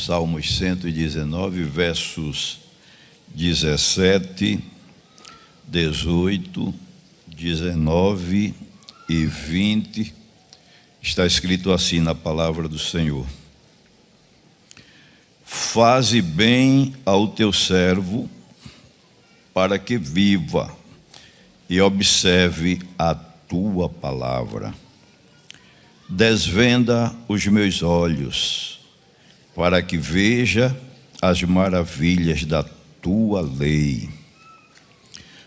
Salmos 119, versos 17, 18, 19 e 20. Está escrito assim na palavra do Senhor: Faze bem ao teu servo, para que viva e observe a tua palavra. Desvenda os meus olhos, para que veja as maravilhas da tua lei.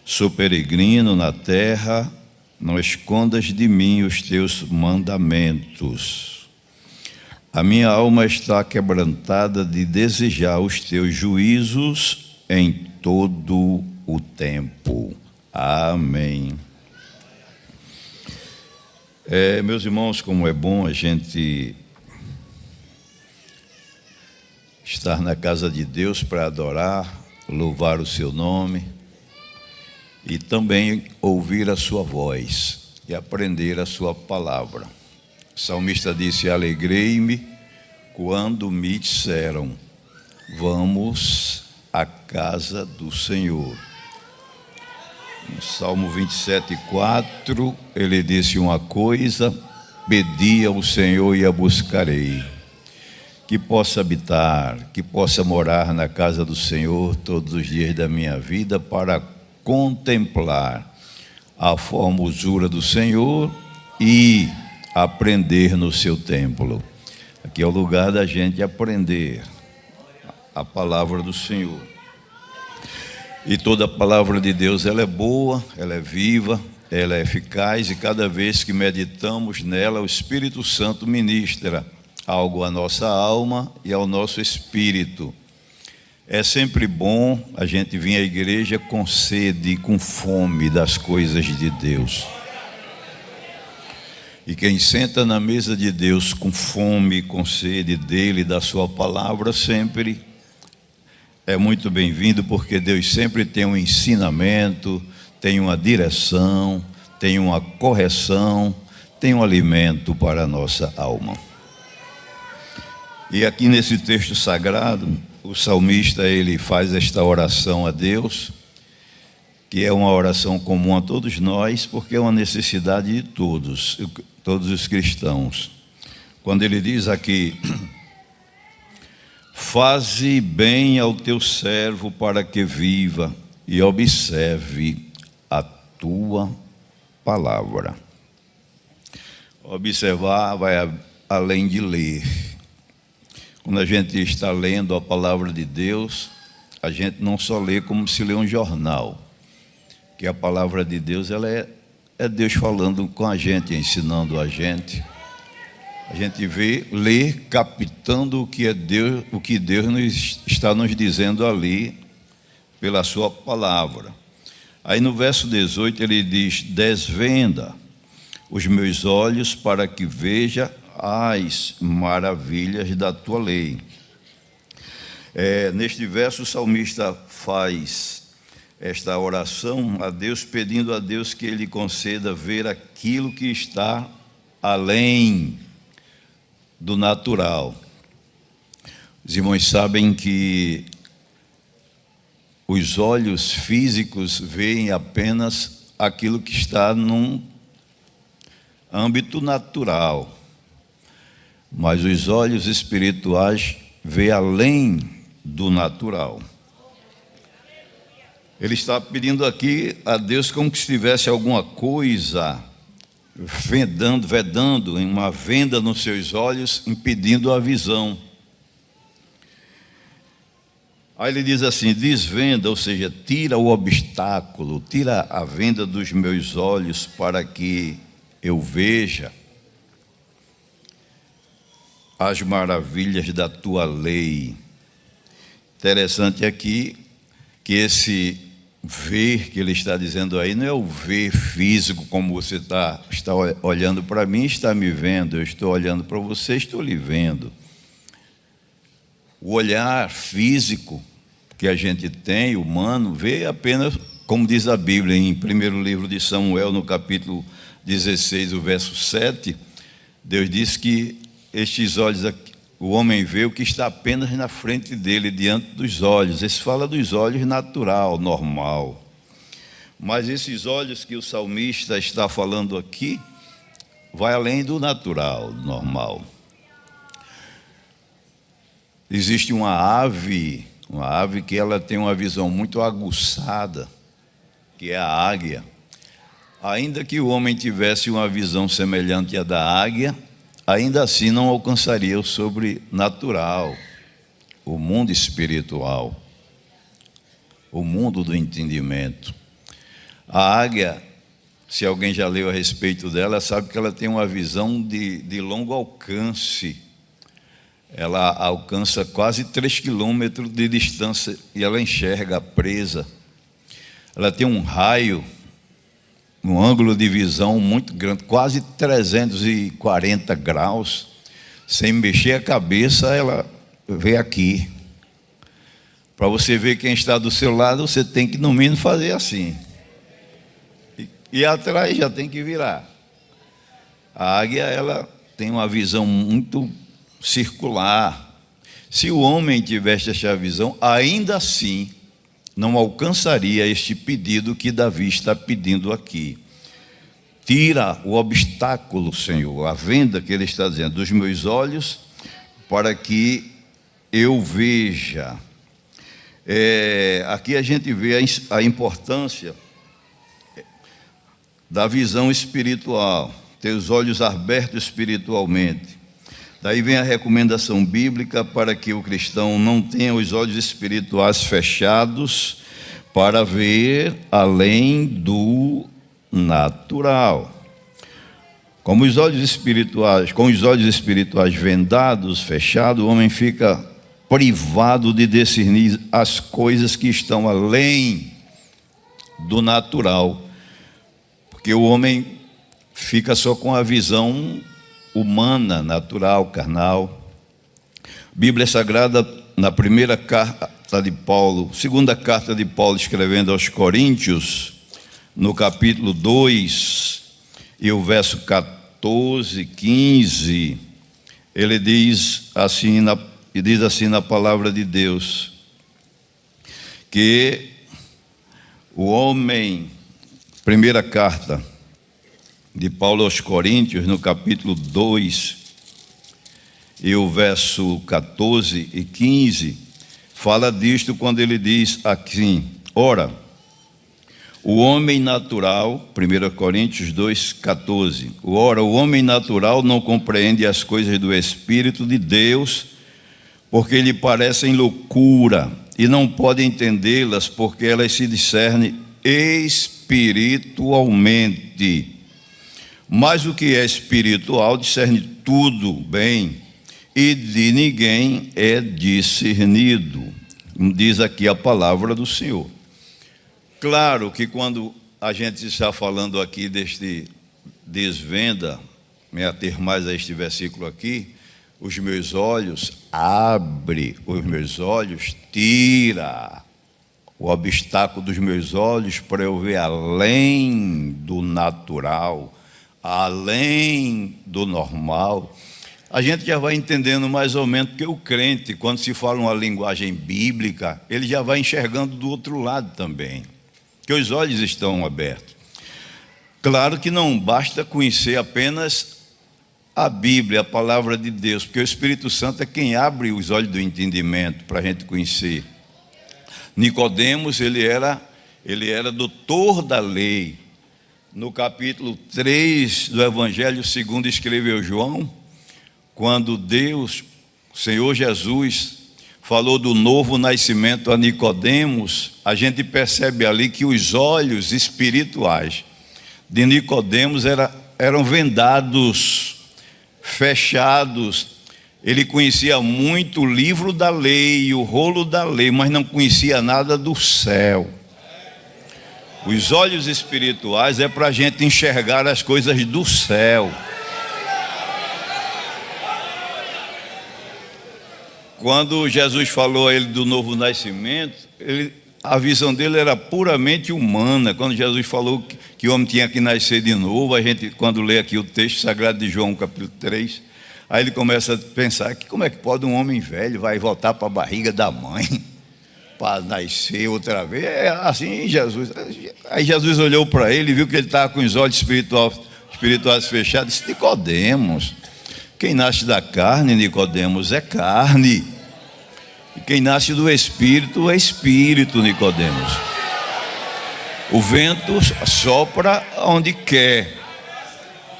Sou peregrino na terra, não escondas de mim os teus mandamentos. A minha alma está quebrantada de desejar os teus juízos em todo o tempo. Amém. Meus irmãos, como é bom a gente estar na casa de Deus para adorar, louvar o seu nome e também ouvir a sua voz e aprender a sua palavra. O salmista disse: alegrei-me quando me disseram, vamos à casa do Senhor. No Salmo 27:4, ele disse uma coisa: pedi ao Senhor e a buscarei, que possa habitar, que possa morar na casa do Senhor todos os dias da minha vida, para contemplar a formosura do Senhor e aprender no seu templo. Aqui é o lugar da gente aprender a palavra do Senhor. E toda a palavra de Deus, ela é boa, ela é viva, ela é eficaz, e cada vez que meditamos nela, o Espírito Santo ministra algo à nossa alma e ao nosso espírito. É sempre bom a gente vir à igreja com sede e com fome das coisas de Deus. E quem senta na mesa de Deus com fome e com sede dele, da sua palavra, sempre é muito bem-vindo, porque Deus sempre tem um ensinamento, tem uma direção, tem uma correção, tem um alimento para a nossa alma. E aqui nesse texto sagrado, o salmista, ele faz esta oração a Deus, que é uma oração comum a todos nós, porque é uma necessidade de todos os cristãos. Quando ele diz aqui: faze bem ao teu servo para que viva e observe a tua palavra. Observar vai além de ler. Quando a gente está lendo a palavra de Deus, a gente não só lê como se lê um jornal, que a palavra de Deus, ela é Deus falando com a gente, ensinando a gente. A gente lê, captando o que Deus está nos dizendo ali, pela sua palavra. Aí no verso 18 ele diz: desvenda os meus olhos para que veja as maravilhas da tua lei. Neste verso o salmista faz esta oração a Deus, pedindo a Deus que ele conceda ver aquilo que está além do natural. Os irmãos sabem que os olhos físicos veem apenas aquilo que está num âmbito natural, mas os olhos espirituais veem além do natural. Ele está pedindo aqui a Deus como que se tivesse alguma coisa vedando, uma venda nos seus olhos, impedindo a visão. Aí ele diz assim: desvenda, ou seja, tira o obstáculo, tira a venda dos meus olhos para que eu veja as maravilhas da tua lei. Interessante aqui que esse ver que ele está dizendo aí não é o ver físico, como você está olhando para mim, está me vendo. Eu estou olhando para você, estou lhe vendo. O olhar físico que a gente tem, humano, vê apenas, como diz a Bíblia em primeiro livro de Samuel, no capítulo 16, o verso 7, Deus diz que estes olhos aqui, o homem vê o que está apenas na frente dele, diante dos olhos. Esse fala dos olhos natural, normal. Mas esses olhos que o salmista está falando aqui, vai além do natural, normal. Existe uma ave que ela tem uma visão muito aguçada, que é a águia. Ainda que o homem tivesse uma visão semelhante à da águia, ainda assim não alcançaria o sobrenatural, o mundo espiritual, o mundo do entendimento. A águia, se alguém já leu a respeito dela, sabe que ela tem uma visão de longo alcance. Ela alcança quase 3 quilômetros de distância e ela enxerga a presa. Ela tem um raio, um ângulo de visão muito grande, quase 340 graus. Sem mexer a cabeça, ela vê aqui. Para você ver quem está do seu lado, você tem que, no mínimo, fazer assim. E atrás já tem que virar. A águia, ela tem uma visão muito circular. Se o homem tivesse essa visão, ainda assim não alcançaria este pedido que Davi está pedindo aqui. Tira o obstáculo, Senhor, a venda que ele está dizendo, dos meus olhos, para que eu veja. Aqui a gente vê a importância da visão espiritual, ter os olhos abertos espiritualmente. Daí vem a recomendação bíblica para que o cristão não tenha os olhos espirituais fechados para ver além do natural. Com os olhos espirituais vendados, fechados, o homem fica privado de discernir as coisas que estão além do natural. Porque o homem fica só com a visão humana, natural, carnal. Bíblia Sagrada, na primeira carta de Paulo, segunda carta de Paulo escrevendo aos Coríntios, no capítulo 2, e o verso 14, 15, ele diz assim na palavra de Deus, que o homem, primeira carta de Paulo aos Coríntios, no capítulo 2, e o verso 14 e 15, fala disto quando ele diz assim: ora, o homem natural, 1 Coríntios 2, 14, ora, o homem natural não compreende as coisas do Espírito de Deus, porque lhe parecem loucura, e não pode entendê-las, porque elas se discernem espiritualmente. Mas o que é espiritual discerne tudo bem, e de ninguém é discernido. Diz aqui a palavra do Senhor. Claro que quando a gente está falando aqui deste desvenda, me ater mais a este versículo aqui, os meus olhos, abre os meus olhos, tira o obstáculo dos meus olhos para eu ver além do natural, além do normal. A gente já vai entendendo mais ou menos, porque o crente, quando se fala uma linguagem bíblica, ele já vai enxergando do outro lado também, que os olhos estão abertos. Claro que não basta conhecer apenas a Bíblia, a palavra de Deus, porque o Espírito Santo é quem abre os olhos do entendimento para a gente conhecer. Nicodemos, ele era doutor da lei. No capítulo 3 do Evangelho segundo escreveu João, quando Deus, o Senhor Jesus, falou do novo nascimento a Nicodemos, a gente percebe ali que os olhos espirituais de Nicodemos eram vendados, fechados. Ele conhecia muito o livro da lei, o rolo da lei, mas não conhecia nada do céu. Os olhos espirituais é para a gente enxergar as coisas do céu. Quando Jesus falou a ele do novo nascimento, a visão dele era puramente humana. Quando Jesus falou que o homem tinha que nascer de novo, a gente, quando lê aqui o texto sagrado de João, capítulo 3, Aí ele começa a pensar que como é que pode um homem velho vai voltar para a barriga da mãe para nascer outra vez? É assim, Jesus. Aí Jesus olhou para ele e viu que ele estava com os olhos espirituais fechados e disse: Nicodemos, quem nasce da carne, Nicodemos, é carne. E quem nasce do Espírito é Espírito, Nicodemos. O vento sopra onde quer.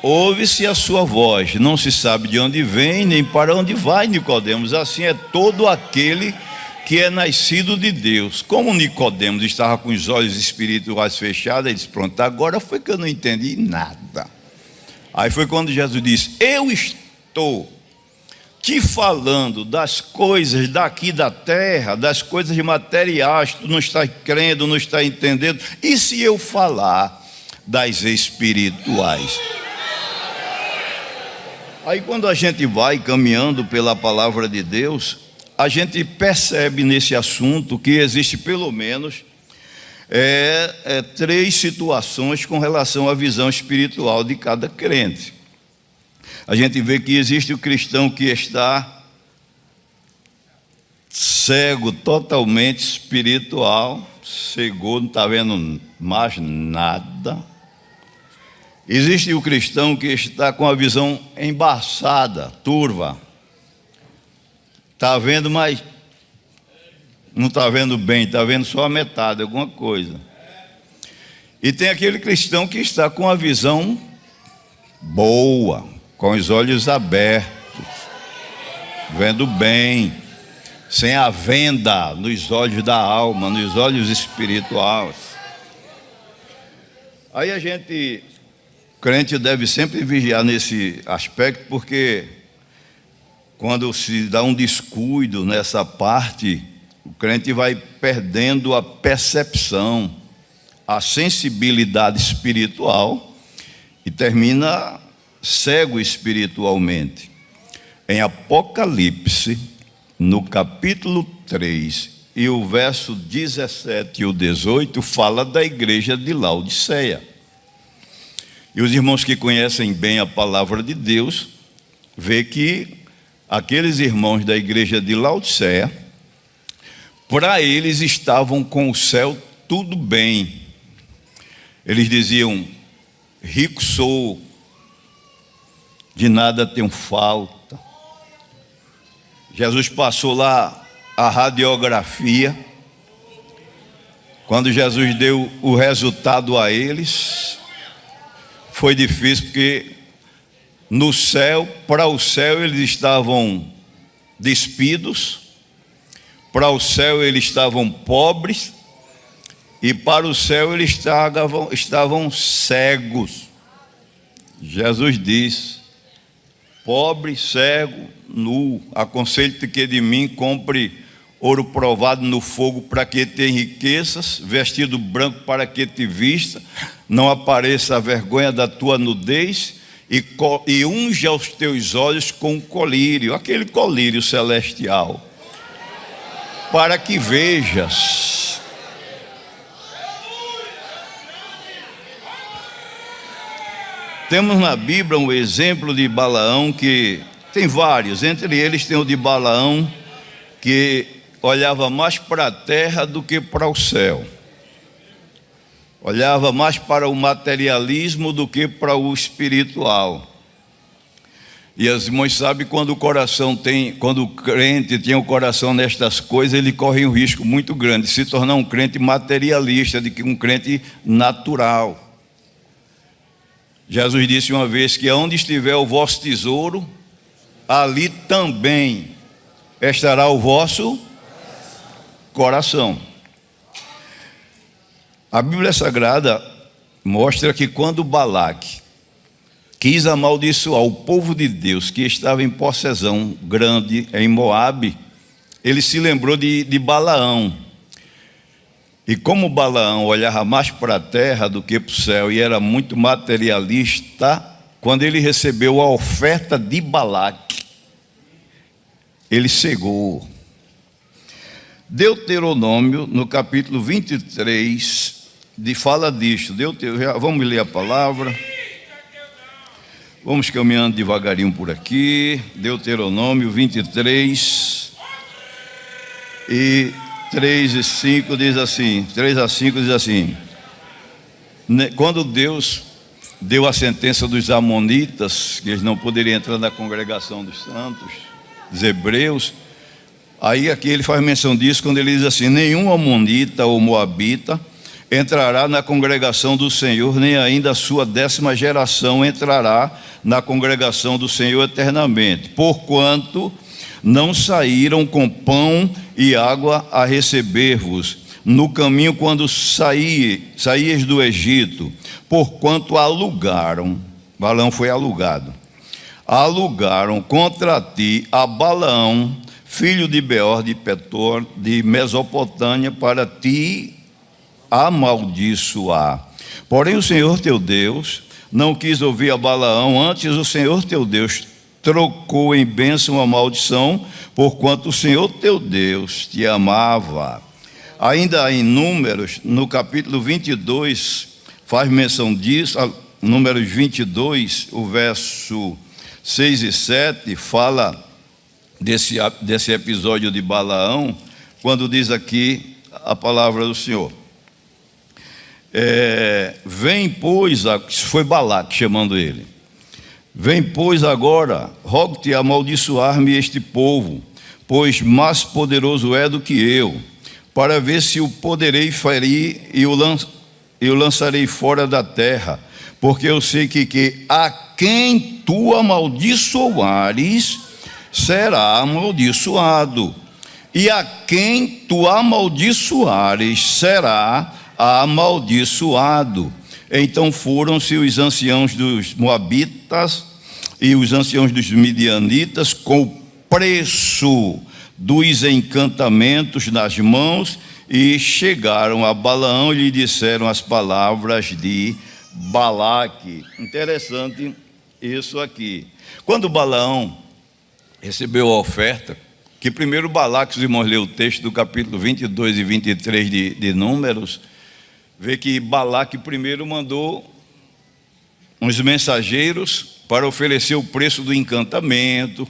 Ouve-se a sua voz, não se sabe de onde vem, nem para onde vai, Nicodemos. Assim é todo aquele que é nascido de Deus. Como Nicodemos estava com os olhos espirituais fechados, ele disse: pronto, agora foi que eu não entendi nada. Aí foi quando Jesus disse: eu estou te falando das coisas daqui da terra, das coisas materiais, tu não está crendo, não está entendendo. E se eu falar das espirituais? Aí quando a gente vai caminhando pela palavra de Deus, a gente percebe nesse assunto que existe pelo menos três situações com relação à visão espiritual de cada crente. A gente vê que existe o cristão que está cego, totalmente espiritual, cegou, não está vendo mais nada. Existe o cristão que está com a visão embaçada, turva. Está vendo, mas não está vendo bem, está vendo só a metade, alguma coisa. E tem aquele cristão que está com a visão boa, com os olhos abertos, vendo bem, sem a venda nos olhos da alma, nos olhos espirituais. Aí o crente deve sempre vigiar nesse aspecto, porque quando se dá um descuido nessa parte, o crente vai perdendo a percepção, a sensibilidade espiritual e termina cego espiritualmente. Em Apocalipse, no capítulo 3 e o verso 17 e o 18, fala da igreja de Laodiceia. E os irmãos que conhecem bem a palavra de Deus, vê que aqueles irmãos da igreja de Laodiceia, para eles estavam com o céu tudo bem. Eles diziam: rico sou, de nada tenho falta. Jesus passou lá a radiografia. Quando Jesus deu o resultado a eles, foi difícil, porque no céu, para o céu eles estavam despidos, para o céu eles estavam pobres, e para o céu eles estavam cegos. Jesus disse: pobre, cego, nu, aconselho-te que de mim compre ouro provado no fogo para que te enriqueças, vestido branco para que te vista, não apareça a vergonha da tua nudez, e unge aos teus olhos com colírio, aquele colírio celestial, para que vejas. Temos na Bíblia um exemplo de Balaão, que tem vários, entre eles tem o de Balaão, que olhava mais para a terra do que para o céu, olhava mais para o materialismo do que para o espiritual. E as irmãs sabem, quando o crente tem o coração nestas coisas, ele corre um risco muito grande de se tornar um crente materialista, de que um crente natural. Jesus disse uma vez que onde estiver o vosso tesouro, ali também estará o vosso coração. A Bíblia Sagrada mostra que quando Balaque quis amaldiçoar o povo de Deus que estava em possessão grande em Moabe, ele se lembrou de Balaão. E como Balaão olhava mais para a terra do que para o céu e era muito materialista, quando ele recebeu a oferta de Balaque, ele cegou. Deuteronômio, no capítulo 23, fala disto. Vamos ler a palavra. Vamos caminhando devagarinho por aqui. Deuteronômio 23 e 3 e 5 diz assim, 3 a 5 diz assim: quando Deus deu a sentença dos amonitas, que eles não poderiam entrar na congregação dos santos, dos hebreus, aí aqui ele faz menção disso quando ele diz assim: nenhum amonita ou moabita entrará na congregação do Senhor, nem ainda a sua 10ª geração entrará na congregação do Senhor eternamente, porquanto não saíram com pão e água a receber-vos no caminho quando saíes do Egito, porquanto alugaram, Balaão foi alugado, alugaram contra ti a Balaão, filho de Beor de Petor, de Mesopotâmia, para ti amaldiçoar. Porém o Senhor teu Deus não quis ouvir a Balaão, antes o Senhor teu Deus trocou em bênção a maldição, porquanto o Senhor teu Deus te amava. Ainda em Números, no capítulo 22, faz menção disso, Números 22, o verso 6 e 7, fala desse episódio de Balaão, quando diz aqui a palavra do Senhor. Vem, pois, isso foi Balaque chamando ele. Vem, pois, agora, rogo-te amaldiçoar-me este povo, pois mais poderoso é do que eu, para ver se o poderei ferir e o lançarei fora da terra, porque eu sei que a quem tu amaldiçoares será amaldiçoado, e a quem tu amaldiçoares será amaldiçoado. Então foram-se os anciãos dos moabitas e os anciãos dos midianitas com o preço dos encantamentos nas mãos, e chegaram a Balaão e lhe disseram as palavras de Balaque. Interessante isso aqui. Quando Balaão recebeu a oferta, que primeiro Balaque, os irmãos lêem o texto do capítulo 22 e 23 de Números, vê que Balaque primeiro mandou uns mensageiros para oferecer o preço do encantamento,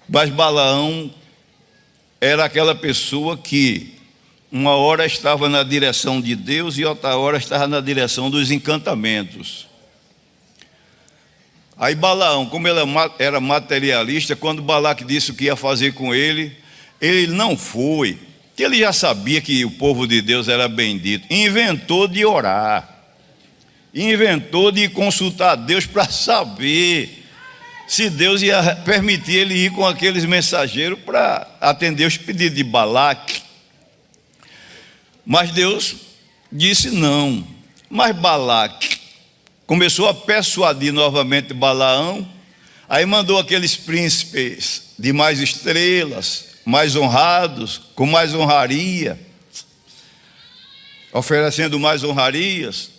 mas Balaão era aquela pessoa que uma hora estava na direção de Deus e outra hora estava na direção dos encantamentos. Aí Balaão, como ele era materialista, quando Balaque disse o que ia fazer com ele, ele não foi, que ele já sabia que o povo de Deus era bendito, inventou de orar, inventou de consultar Deus para saber se Deus ia permitir ele ir com aqueles mensageiros para atender os pedidos de Balaque. Mas Deus disse não. Mas Balaque começou a persuadir novamente Balaão, aí mandou aqueles príncipes de mais estrelas, mais honrados, com mais honraria, oferecendo mais honrarias.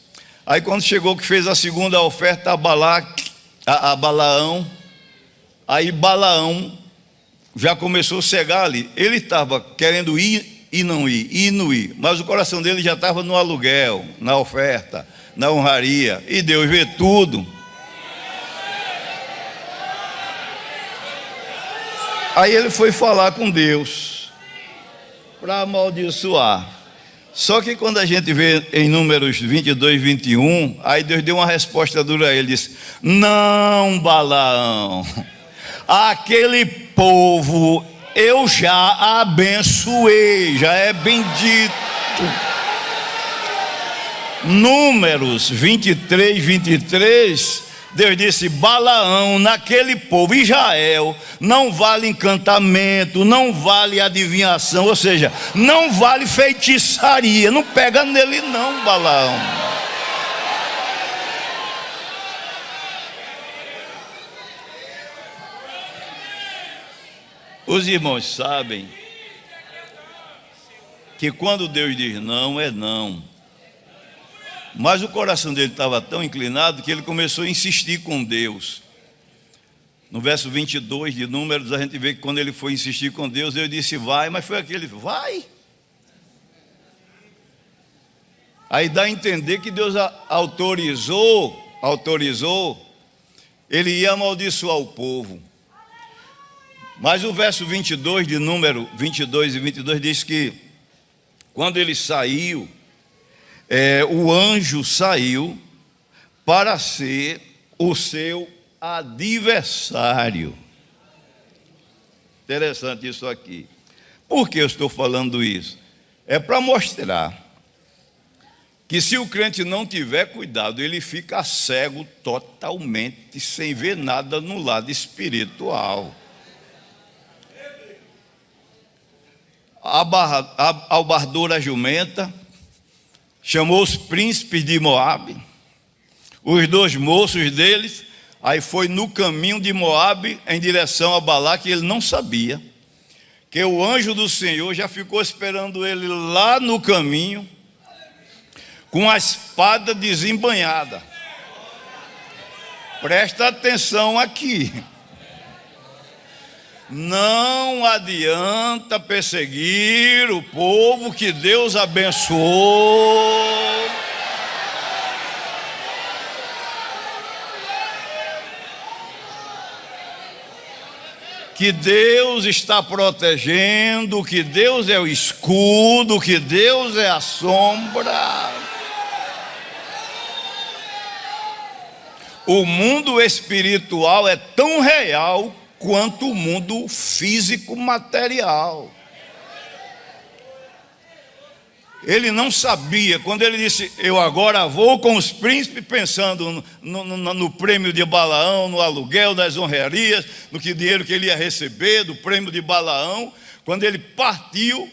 Aí quando chegou que fez a segunda oferta a Balaão, aí Balaão já começou a cegar ali. Ele estava querendo ir e não ir, mas o coração dele já estava no aluguel, na oferta, na honraria, e Deus vê tudo. Aí ele foi falar com Deus para amaldiçoar. Só que quando a gente vê em Números 22, 21, aí Deus deu uma resposta dura a ele, disse: não, Balaão, aquele povo eu já abençoei, já é bendito. Números 23, 23, Deus disse: Balaão, naquele povo, Israel, não vale encantamento, não vale adivinhação, ou seja, não vale feitiçaria, não pega nele não, Balaão. Os irmãos sabem que quando Deus diz não, é não. Mas o coração dele estava tão inclinado que ele começou a insistir com Deus. No verso 22 de Números, a gente vê que quando ele foi insistir com Deus, Deus disse vai, mas foi aquele vai. Aí dá a entender que Deus autorizou ele ia amaldiçoar o povo. Mas o verso 22, de número 22 e 22, diz que quando ele saiu, o anjo saiu para ser o seu adversário. Interessante isso aqui. Por que eu estou falando isso? É para mostrar que se o crente não tiver cuidado, ele fica cego totalmente, sem ver nada no lado espiritual. Albardou a jumenta, chamou os príncipes de Moabe, os 2 moços deles, aí foi no caminho de Moabe em direção a Balaque, ele não sabia que o anjo do Senhor já ficou esperando ele lá no caminho, com a espada desembainhada. Presta atenção aqui. Não adianta perseguir o povo que Deus abençoou. Que Deus está protegendo, que Deus é o escudo, que Deus é a sombra. O mundo espiritual é tão real quanto o mundo físico material. Ele não sabia, quando ele disse, eu agora vou com os príncipes, pensando no prêmio de Balaão, no aluguel das honrarias, no dinheiro que ele ia receber, do prêmio de Balaão. Quando ele partiu,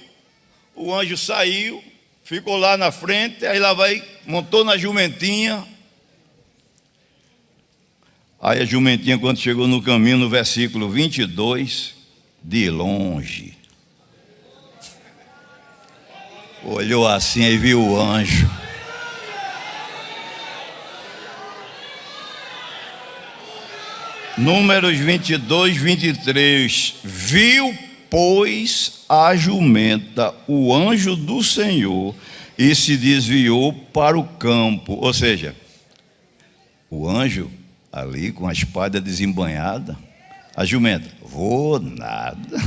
o anjo saiu, ficou lá na frente, aí lá vai, montou na jumentinha. Aí a jumentinha, quando chegou no caminho, no versículo 22, de longe, olhou assim e viu o anjo. Números 22, 23. Viu, pois, a jumenta, o anjo do Senhor, e se desviou para o campo. Ou seja, o anjo ali com a espada desembainhada, a jumenta, vou nada.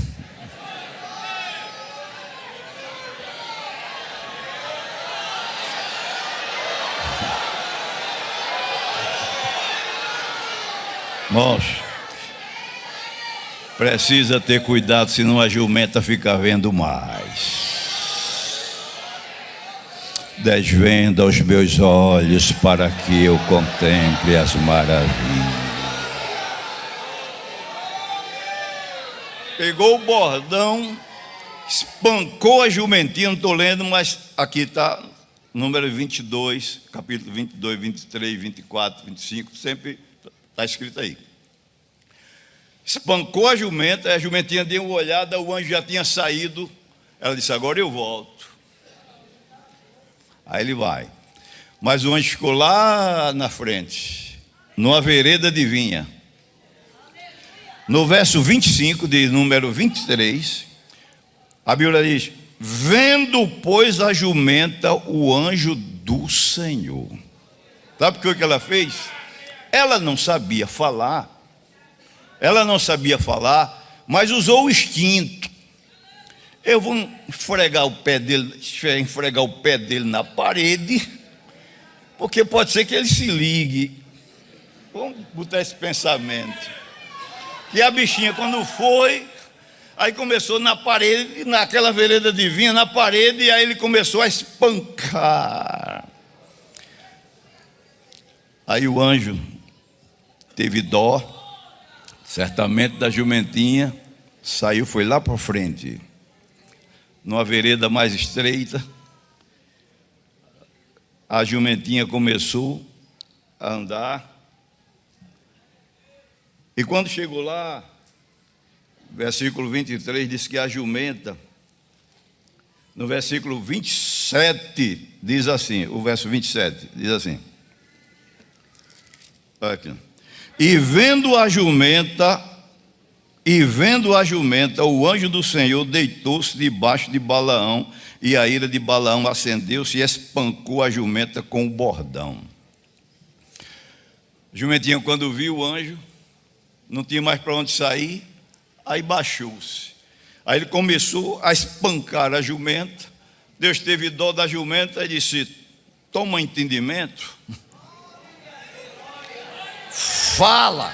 Moço, precisa ter cuidado, senão a jumenta fica vendo mais. Desvenda os meus olhos para que eu contemple as maravilhas. Pegou o bordão, espancou a jumentinha, não estou lendo, mas aqui está, número 22, capítulo 22, 23, 24, 25, sempre está escrito aí. Espancou a jumentinha deu uma olhada, o anjo já tinha saído. Ela disse, agora eu volto. Aí ele vai. Mas o anjo ficou lá na frente, numa vereda de vinha. No verso 25, de número 23, a Bíblia diz, vendo, pois, a jumenta, o anjo do Senhor. Sabe o que ela fez? Ela não sabia falar. Ela não sabia falar, mas usou o instinto. Eu vou esfregar o pé dele na parede, porque pode ser que ele se ligue. Vamos botar esse pensamento. E a bichinha, quando foi, aí começou na parede, naquela vereda de vinha, na parede, e aí ele começou a espancar. Aí o anjo teve dó, certamente, da jumentinha, saiu, foi lá para frente, numa vereda mais estreita. A jumentinha começou a andar, e quando chegou lá, versículo 23 diz que a jumenta, no versículo 27 diz assim, o verso 27 diz assim, olha aqui, e vendo a jumenta, o anjo do Senhor deitou-se debaixo de Balaão, e a ira de Balaão acendeu-se e espancou a jumenta com o bordão. Jumentinha, quando viu o anjo, não tinha mais para onde sair, aí baixou-se. Aí ele começou a espancar a jumenta. Deus teve dó da jumenta e disse: toma entendimento, fala.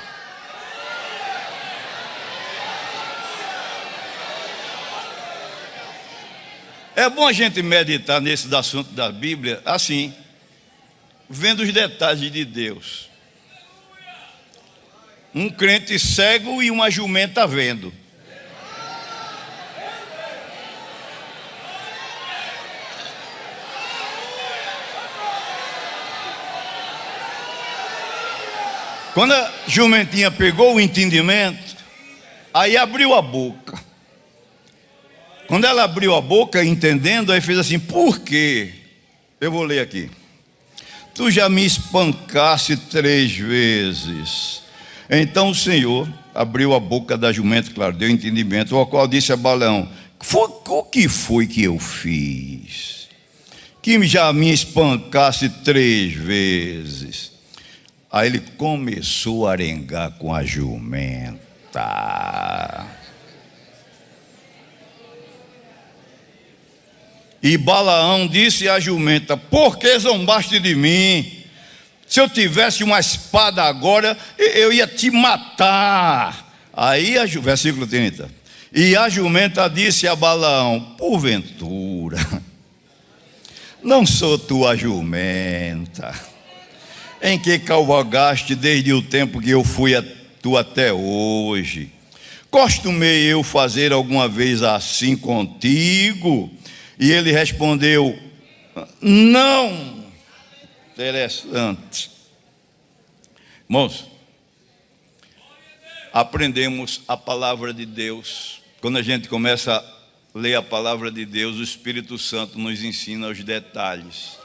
É bom a gente meditar nesse assunto da Bíblia, assim, vendo os detalhes de Deus. Um crente cego e uma jumenta vendo. Quando a jumentinha pegou o entendimento, aí abriu a boca. Quando ela abriu a boca, entendendo, aí fez assim: por quê? Eu vou ler aqui. Tu já me espancaste 3 vezes. Então o Senhor abriu a boca da jumenta, claro, deu entendimento, ao qual disse a Balaão: o que foi que eu fiz? Que já me espancaste 3 vezes. Aí ele começou a arengar com a jumenta. E Balaão disse à jumenta: por que zombaste de mim? Se eu tivesse uma espada agora, eu ia te matar. Aí, versículo 30. E a jumenta disse a Balaão: porventura, não sou tua jumenta, em que cavalgaste desde o tempo que eu fui a tu até hoje? Costumei eu fazer alguma vez assim contigo? E ele respondeu: não. Interessante. Irmãos, aprendemos a palavra de Deus. Quando a gente começa a ler a palavra de Deus, o Espírito Santo nos ensina os detalhes.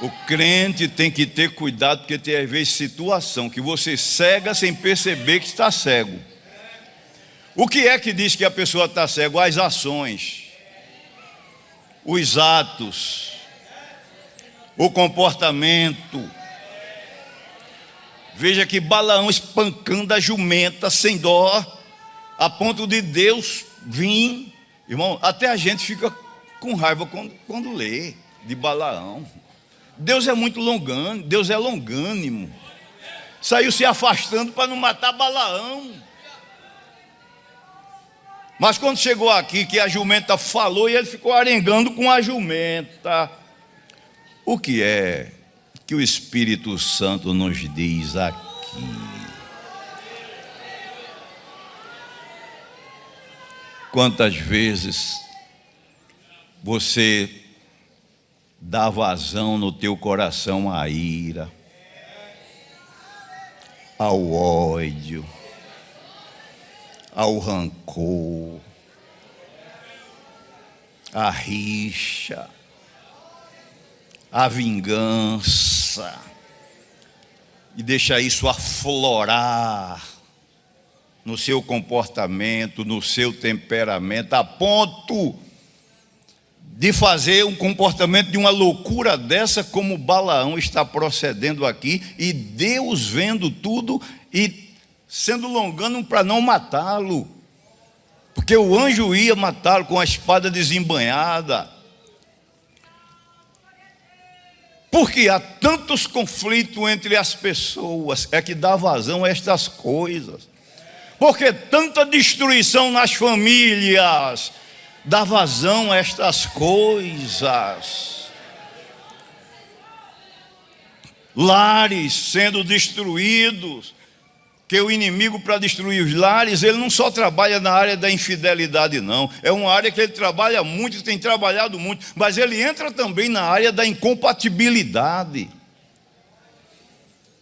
O crente tem que ter cuidado, porque tem às vezes situação que você cega sem perceber que está cego. O que é que diz que a pessoa está cega? As ações, os atos, o comportamento. Veja que Balaão espancando a jumenta sem dó, a ponto de Deus vir. Irmão, até a gente fica com raiva quando lê de Balaão. Deus é muito longânimo, Deus é longânimo. Saiu se afastando para não matar Balaão. Mas quando chegou aqui, que a jumenta falou, e ele ficou arengando com a jumenta. O que é que o Espírito Santo nos diz aqui? Quantas vezes você dá vazão no teu coração à ira, ao ódio, ao rancor, à rixa, à vingança, e deixa isso aflorar no seu comportamento, no seu temperamento, a ponto de fazer um comportamento de uma loucura dessa, como Balaão está procedendo aqui, e Deus vendo tudo e sendo longânimo para não matá-lo, porque o anjo ia matá-lo com a espada desembainhada. Porque há tantos conflitos entre as pessoas, é que dá vazão a estas coisas. Porque tanta destruição nas famílias, dá vazão a estas coisas. Lares sendo destruídos, que o inimigo, para destruir os lares, ele não só trabalha na área da infidelidade, não. É uma área que ele trabalha muito, tem trabalhado muito, mas ele entra também na área da incompatibilidade,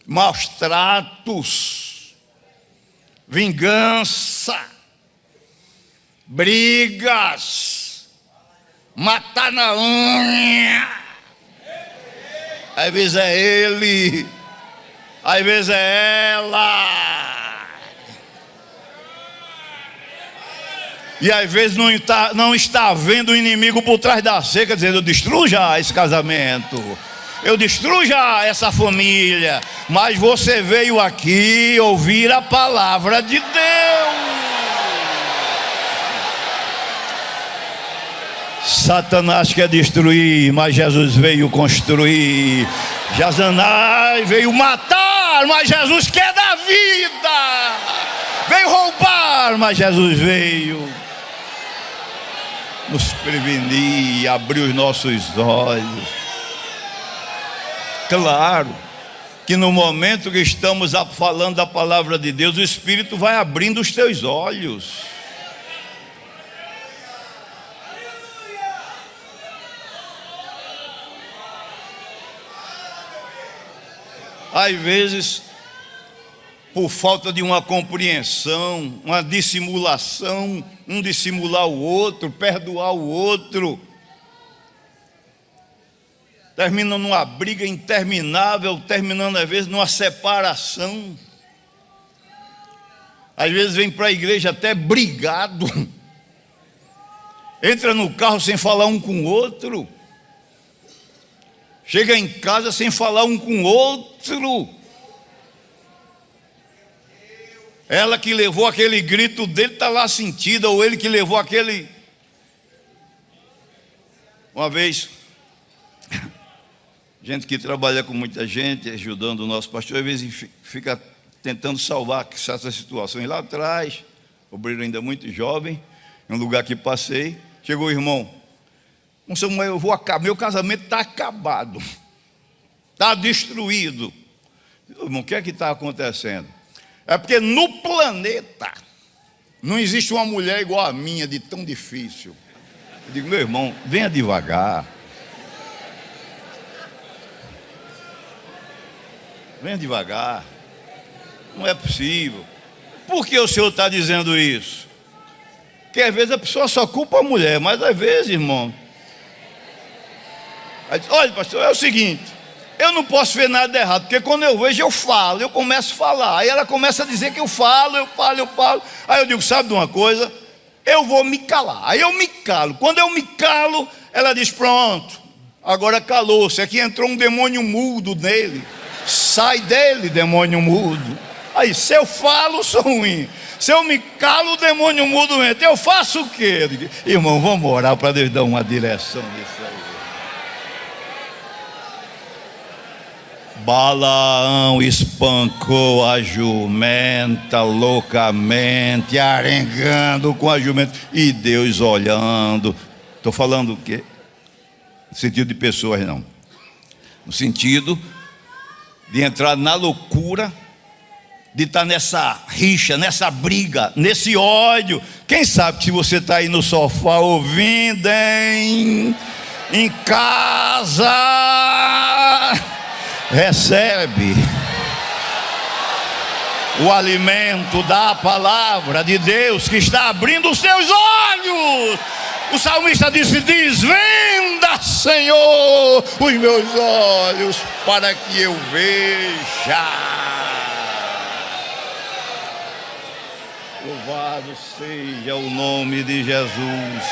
maus tratos, vingança, brigas, matar na unha. Às vezes é ele, às vezes é ela, e às vezes não está vendo o inimigo por trás da cerca, dizendo: destrua já esse casamento, eu destruo já essa família. Mas você veio aqui ouvir a palavra de Deus. Satanás quer destruir, mas Jesus veio construir. Satanás veio matar, mas Jesus quer dar vida. Veio roubar, mas Jesus veio nos prevenir, abrir os nossos olhos. Claro que no momento que estamos falando da palavra de Deus, o Espírito vai abrindo os teus olhos. Às vezes, por falta de uma compreensão, uma dissimulação, um dissimular o outro, perdoar o outro, termina numa briga interminável, terminando às vezes numa separação. Às vezes vem para a igreja até brigado, entra no carro sem falar um com o outro, chega em casa sem falar um com o outro. Ela que levou aquele grito dele está lá sentida, ou ele que levou aquele. Uma vez, gente que trabalha com muita gente, ajudando o nosso pastor, às vezes fica tentando salvar essas situações. Lá atrás, o obreiro ainda muito jovem, em um lugar que passei, chegou o irmão: Samuel, eu vou acabar, meu casamento está acabado, está destruído. Irmão, o que é que está acontecendo? É porque no planeta não existe uma mulher igual a minha, de tão difícil. Eu digo: meu irmão, venha devagar. Venha devagar. Não é possível. Por que o senhor está dizendo isso? Porque às vezes a pessoa só culpa a mulher, mas às vezes, irmão, aí diz: olha, pastor, é o seguinte, eu não posso ver nada errado, porque quando eu vejo eu falo, eu começo a falar, aí ela começa a dizer que eu falo, aí eu digo: sabe de uma coisa, eu vou me calar. Aí eu me calo. Quando eu me calo, ela diz: pronto, agora calou-se, aqui entrou um demônio mudo nele, sai dele, demônio mudo. Aí se eu falo, sou ruim, se eu me calo, o demônio mudo entra. Eu faço o quê? Eu digo: irmão, vamos orar para Deus dar uma direção nisso aí. Balaão espancou a jumenta loucamente, arengando com a jumenta, e Deus olhando. Estou falando o quê? No sentido de pessoas, não. No sentido de entrar na loucura, de estar nessa rixa, nessa briga, nesse ódio. Quem sabe que se você está aí no sofá ouvindo, em casa, recebe o alimento da palavra de Deus que está abrindo os teus olhos. O salmista disse: desvenda, Senhor, os meus olhos, para que eu veja. Louvado seja o nome de Jesus,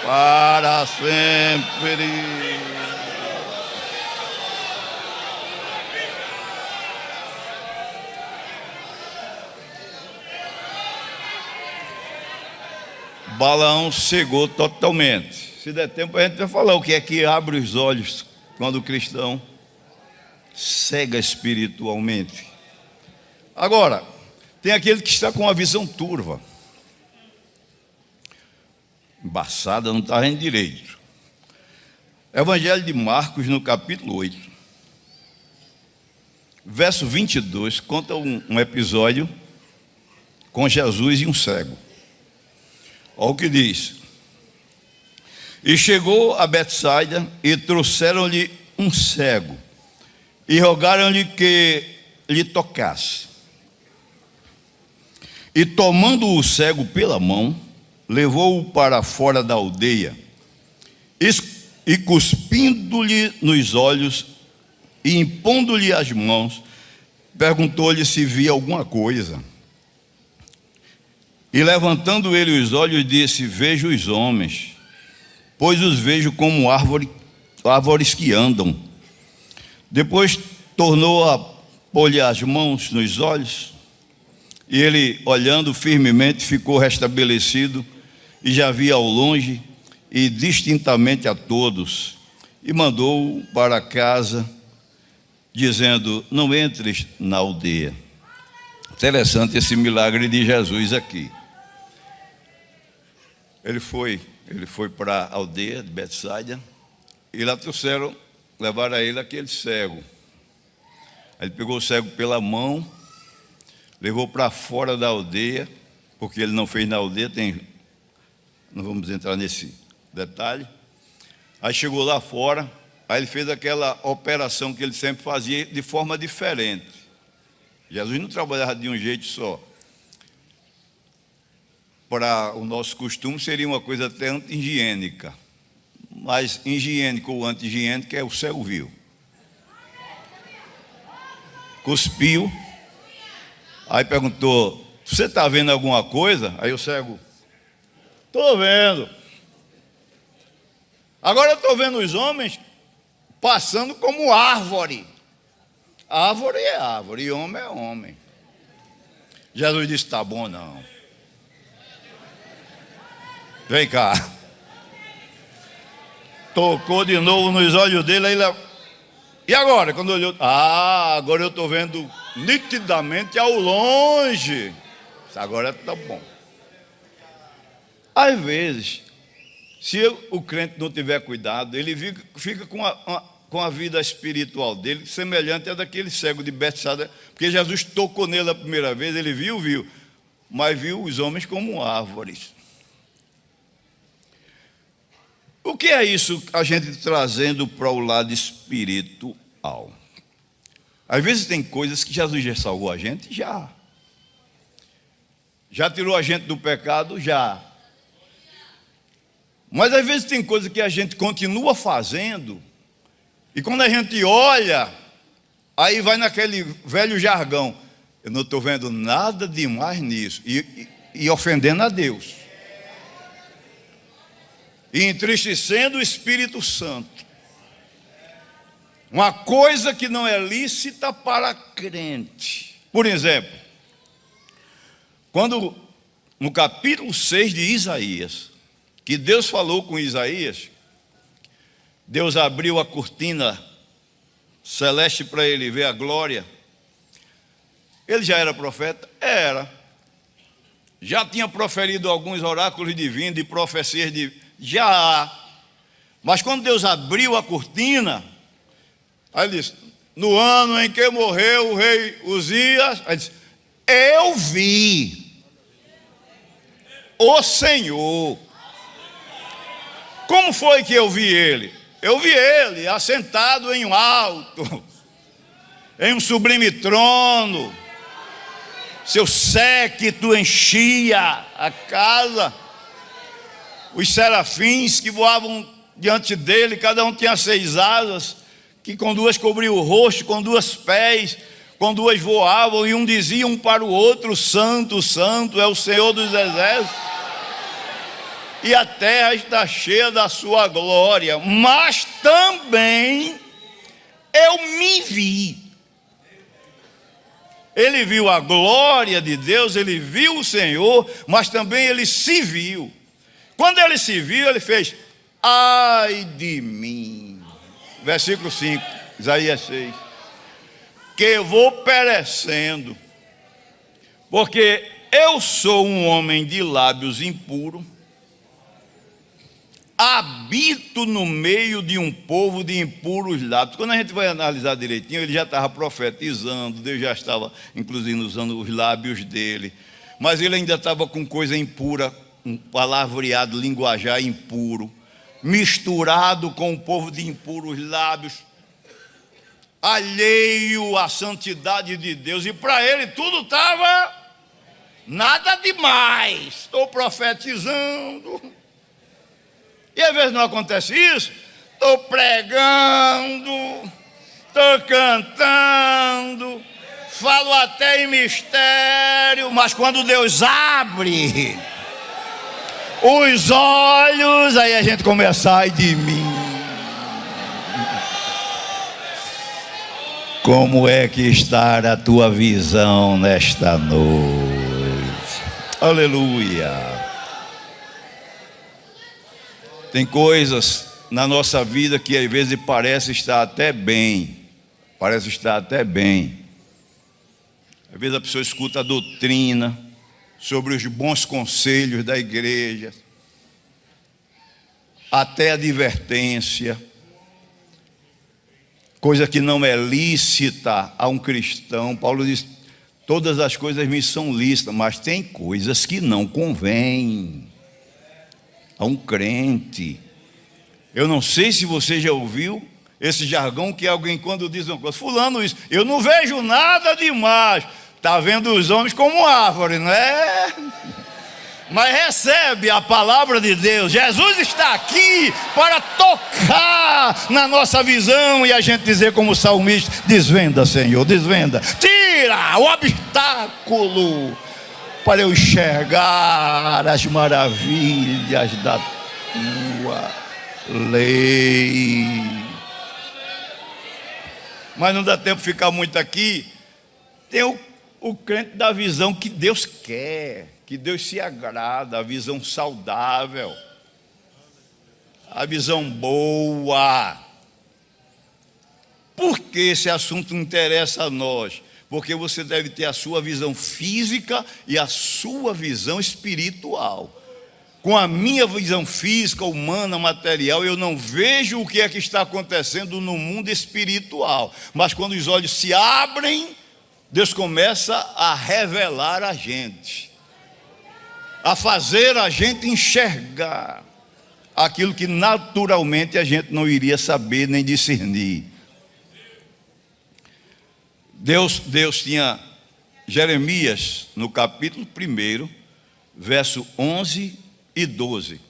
para sempre. Balaão cegou totalmente. Se der tempo, a gente vai falar o que é que abre os olhos quando o cristão cega espiritualmente. Agora, tem aquele que está com a visão turva, embaçada, não está vendo direito. Evangelho de Marcos, no capítulo 8, verso 22, conta um episódio com Jesus e um cego. Olha o que diz: e chegou a Betsaida, e trouxeram-lhe um cego, e rogaram-lhe que lhe tocasse. E tomando o cego pela mão, levou-o para fora da aldeia, e cuspindo-lhe nos olhos, e impondo-lhe as mãos, perguntou-lhe se via alguma coisa. E levantando ele os olhos, disse: vejo os homens, pois os vejo como árvores que andam. Depois tornou a pôr-lhe as mãos nos olhos, e ele, olhando firmemente, ficou restabelecido, e já via ao longe e distintamente a todos, e mandou para casa, dizendo: não entres na aldeia. Interessante esse milagre de Jesus aqui. Ele foi para a aldeia de Betsaida, e lá levaram a ele aquele cego. Aí ele pegou o cego pela mão, levou para fora da aldeia, porque ele não fez na aldeia, não vamos entrar nesse detalhe. Aí chegou lá fora, aí ele fez aquela operação que ele sempre fazia de forma diferente. Jesus não trabalhava de um jeito só. Para o nosso costume seria uma coisa até anti-higiênica, mas higiênico ou anti-higiênica é o cego viu. Cuspiu, aí perguntou: você está vendo alguma coisa? Aí o cego: estou vendo. Agora eu estou vendo os homens passando como árvore. Árvore é árvore e homem é homem. Jesus disse: está bom não. Vem cá. Tocou de novo nos olhos dele. Aí ele... E agora? Quando olhou, agora eu estou vendo nitidamente ao longe. Agora está bom. Às vezes, se o crente não tiver cuidado, ele fica com a vida espiritual dele semelhante à daquele cego de Betsaida, porque Jesus tocou nele a primeira vez, ele viu, mas viu os homens como árvores. O que é isso, a gente trazendo para o lado espiritual? Às vezes tem coisas que Jesus já salvou a gente, já tirou a gente do pecado, já. Mas às vezes tem coisas que a gente continua fazendo, e quando a gente olha, aí vai naquele velho jargão: eu não estou vendo nada demais nisso, e ofendendo a Deus, e entristecendo o Espírito Santo. Uma coisa que não é lícita para crente. Por exemplo, quando no capítulo 6 de Isaías, que Deus falou com Isaías, Deus abriu a cortina celeste para ele ver a glória. Ele já era profeta? Era. Já tinha proferido alguns oráculos divinos, de profecias já. Mas quando Deus abriu a cortina, aí ele disse: no ano em que morreu o rei Uzias, aí disse: eu vi o Senhor. Como foi que eu vi ele? Eu vi ele assentado em um alto, em um sublime trono. Seu séquito enchia a casa. Os serafins que voavam diante dele, cada um tinha 6 asas, que com 2 cobriam o rosto, com 2 pés, com 2 voavam, e um dizia um para o outro: Santo, Santo é o Senhor dos exércitos, e a terra está cheia da sua glória. Mas também eu me vi. Ele viu a glória de Deus, ele viu o Senhor, mas também ele se viu. Quando ele se viu, ele fez: ai de mim. Versículo 5, Isaías 6. Que eu vou perecendo, porque eu sou um homem de lábios impuros, habito no meio de um povo de impuros lábios. Quando a gente vai analisar direitinho, ele já estava profetizando, Deus já estava inclusive usando os lábios dele, mas ele ainda estava com coisa impura, um palavreado, linguajar impuro, misturado com o povo de impuros lábios, alheio à santidade de Deus, e para ele tudo estava nada demais. Estou profetizando, e às vezes não acontece isso. Estou pregando, estou cantando, falo até em mistério, mas quando Deus abre os olhos, aí a gente começa: ai de mim. Como é que está a tua visão nesta noite? Aleluia. Tem coisas na nossa vida que às vezes parece estar até bem. Parece estar até bem. Às vezes a pessoa escuta a doutrina sobre os bons conselhos da igreja, até advertência, coisa que não é lícita a um cristão. Paulo diz: todas as coisas me são lícitas, mas tem coisas que não convêm a um crente. Eu não sei se você já ouviu esse jargão que alguém, quando diz uma coisa, fulano isso, eu não vejo nada demais. Está vendo os homens como árvore, não é? Mas recebe a palavra de Deus. Jesus está aqui para tocar na nossa visão e a gente dizer como o salmista: desvenda, Senhor, desvenda, tira o obstáculo para eu enxergar as maravilhas da tua lei. Mas não dá tempo de ficar muito aqui. Tem o crente da visão que Deus quer, que Deus se agrada, a visão saudável, a visão boa. Por que esse assunto interessa a nós? Porque você deve ter a sua visão física e a sua visão espiritual. Com a minha visão física, humana, material, eu não vejo o que é que está acontecendo no mundo espiritual. Mas quando os olhos se abrem, Deus começa a revelar a gente, a fazer a gente enxergar aquilo que naturalmente a gente não iria saber nem discernir. Deus tinha Jeremias no capítulo 1, verso 11 e 12.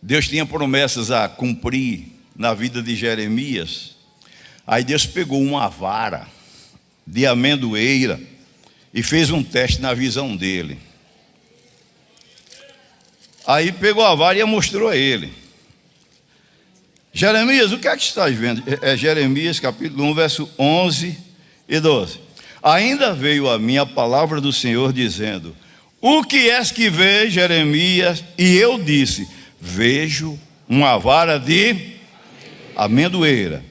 Deus tinha promessas a cumprir na vida de Jeremias. Aí Deus pegou uma vara de amendoeira e fez um teste na visão dele. Aí pegou a vara e mostrou a ele: Jeremias, o que é que estás vendo? É Jeremias capítulo 1, verso 11 e 12. Ainda veio a mim a palavra do Senhor dizendo: o que és que vês, Jeremias? E eu disse: vejo uma vara de amendoeira.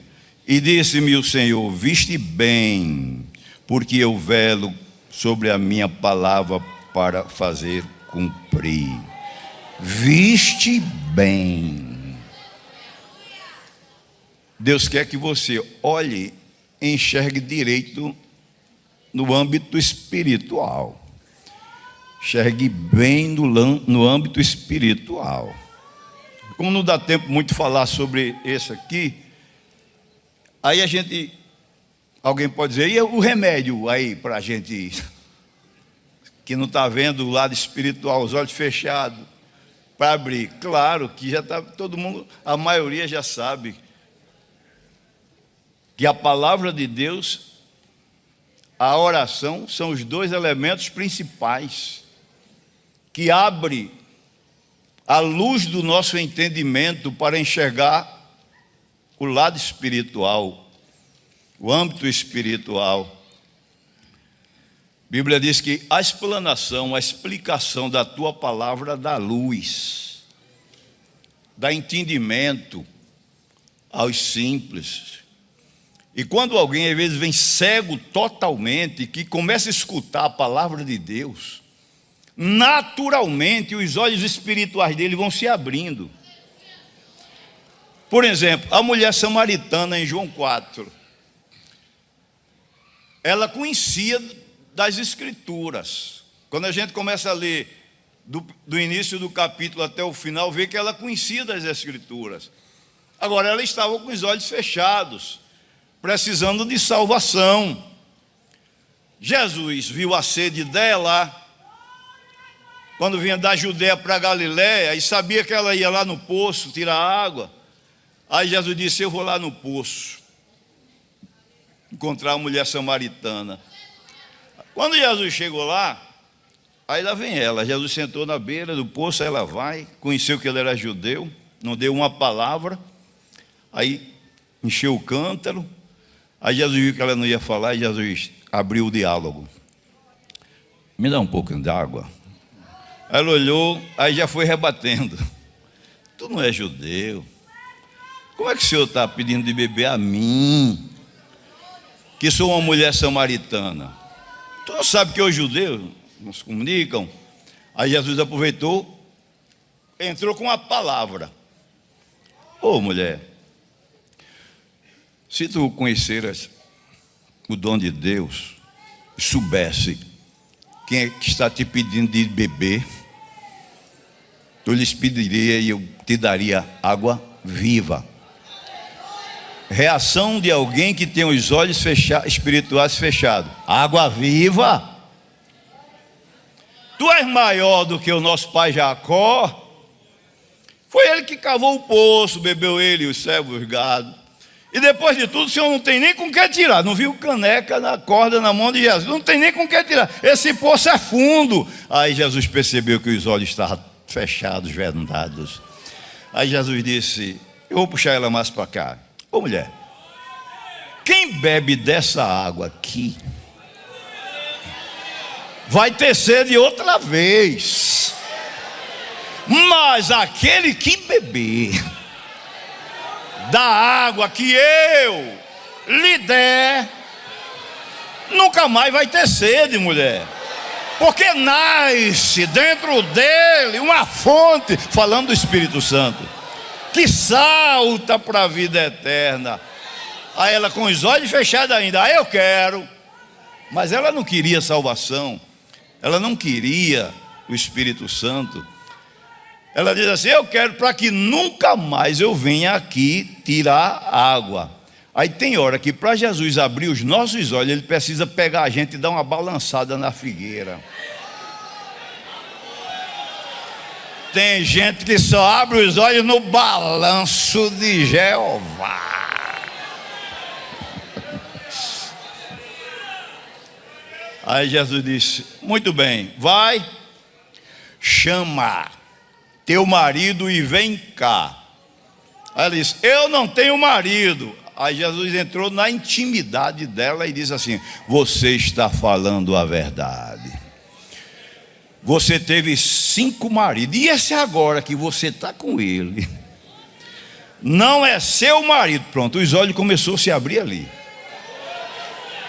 E disse-me o Senhor: viste bem, porque eu velo sobre a minha palavra para fazer cumprir. Viste bem. Deus quer que você olhe e enxergue direito no âmbito espiritual. Enxergue bem no âmbito espiritual. Como não dá tempo muito de falar sobre esse aqui, aí alguém pode dizer: e o remédio aí para a gente que não está vendo o lado espiritual, os olhos fechados, para abrir? Claro que já está, todo mundo, a maioria já sabe que a palavra de Deus, a oração, são os dois elementos principais que abrem a luz do nosso entendimento para enxergar o lado espiritual, o âmbito espiritual. A Bíblia diz que a explanação, a explicação da tua palavra dá luz, dá entendimento aos simples. E quando alguém às vezes vem cego totalmente, que começa a escutar a palavra de Deus, naturalmente os olhos espirituais dele vão se abrindo. Por exemplo, a mulher samaritana em João 4, ela conhecia das escrituras. Quando a gente começa a ler do início do capítulo até o final, vê que ela conhecia das escrituras. Agora ela estava com os olhos fechados, precisando de salvação. Jesus viu a sede dela quando vinha da Judéia para Galiléia e sabia que ela ia lá no poço tirar água. Aí Jesus disse: eu vou lá no poço encontrar a mulher samaritana. Quando Jesus chegou lá, aí lá vem ela. Jesus sentou na beira do poço, aí ela vai, conheceu que ele era judeu, não deu uma palavra, aí encheu o cântaro. Aí Jesus viu que ela não ia falar e Jesus abriu o diálogo. Me dá um pouquinho de água. Ela olhou, aí já foi rebatendo. Tu não é judeu? Como é que o senhor está pedindo de beber a mim, que sou uma mulher samaritana? Tu não sabe que os judeus não se comunicam? Aí Jesus aproveitou, entrou com a palavra. Ô mulher, se tu conheceras o dom de Deus, soubesse quem é que está te pedindo de beber, eu lhes pediria e eu te daria água viva. Reação de alguém que tem os olhos espirituais fechados. Água viva. Tu és maior do que o nosso pai Jacó. Foi ele que cavou o poço, bebeu ele, os servos, os gados. E depois de tudo, o senhor não tem nem com que tirar. Não viu caneca na corda na mão de Jesus. Não tem nem com que tirar. Esse poço é fundo. Aí Jesus percebeu que os olhos estavam fechados, vendados. Aí Jesus disse: eu vou puxar ela mais para cá. Ô mulher, quem bebe dessa água aqui vai ter sede outra vez. Mas aquele que beber da água que eu lhe der, nunca mais vai ter sede, mulher. Porque nasce dentro dele uma fonte, falando do Espírito Santo, que salta para a vida eterna. Aí ela com os olhos fechados ainda, aí eu quero. Mas ela não queria salvação, ela não queria o Espírito Santo. Ela diz assim: eu quero para que nunca mais eu venha aqui tirar água. Aí tem hora que para Jesus abrir os nossos olhos, ele precisa pegar a gente e dar uma balançada na figueira. Tem gente que só abre os olhos no balanço de Jeová. Aí Jesus disse: muito bem, vai, chama teu marido e vem cá. Aí ela disse: eu não tenho marido. Aí Jesus entrou na intimidade dela e disse assim: você está falando a verdade. Você teve 5 maridos, e esse agora que você está com ele não é seu marido. Pronto, os olhos começaram a se abrir ali.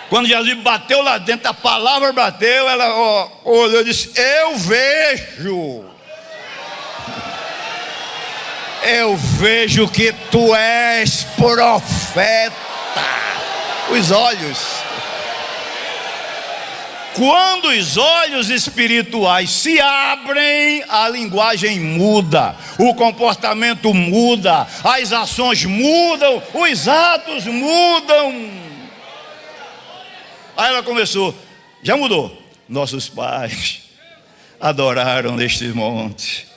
Quando Jesus bateu lá dentro, a palavra bateu, ela olhou e disse: eu vejo. Eu vejo que tu és profeta. Os olhos. Quando os olhos espirituais se abrem, a linguagem muda, o comportamento muda, as ações mudam, os atos mudam. Aí ela começou: já mudou. Nossos pais adoraram neste monte.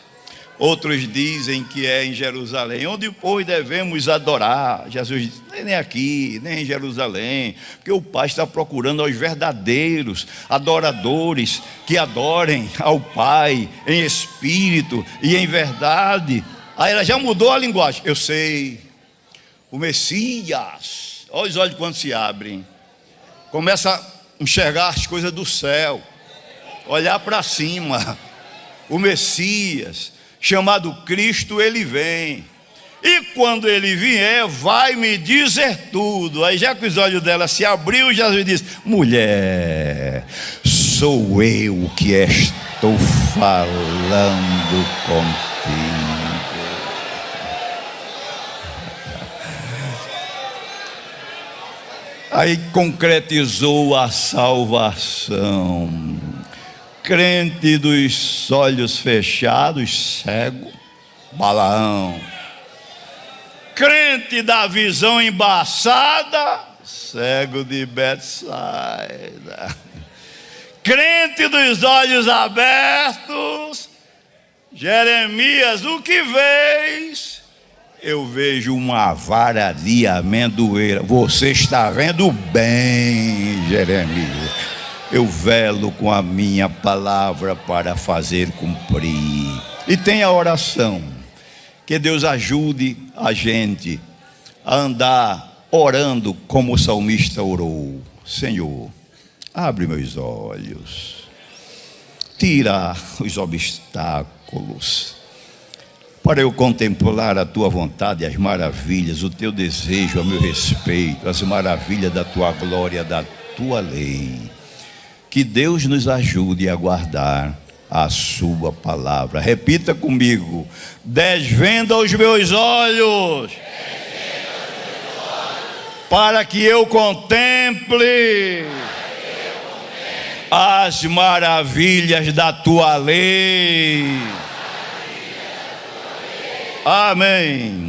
Outros dizem que é em Jerusalém. Onde, pois, devemos adorar? Jesus disse: nem aqui, nem em Jerusalém, porque o Pai está procurando aos verdadeiros adoradores que adorem ao Pai em espírito e em verdade. Aí ela já mudou a linguagem. Eu sei, o Messias, olha os olhos quando se abrem, começa a enxergar as coisas do céu, olhar para cima. O Messias, chamado Cristo, ele vem, e quando ele vier, vai me dizer tudo. Aí já que os olhos dela se abriu, Jesus disse: mulher, sou eu que estou falando contigo. Aí concretizou a salvação. Crente dos olhos fechados, cego, Balaão. Crente da visão embaçada, cego de Betsaida. Crente dos olhos abertos, Jeremias, o que vês? Eu vejo uma vara de amendoeira. Você está vendo bem, Jeremias. Eu velo com a minha palavra para fazer cumprir. E tem a oração. Que Deus ajude a gente a andar orando como o salmista orou: Senhor, abre meus olhos, tira os obstáculos, para eu contemplar a tua vontade, as maravilhas, o teu desejo a meu respeito, as maravilhas da tua glória, da tua lei. Que Deus nos ajude a guardar a sua palavra. Repita comigo: desvenda os meus olhos, para que eu contemple as maravilhas da tua lei. Amém.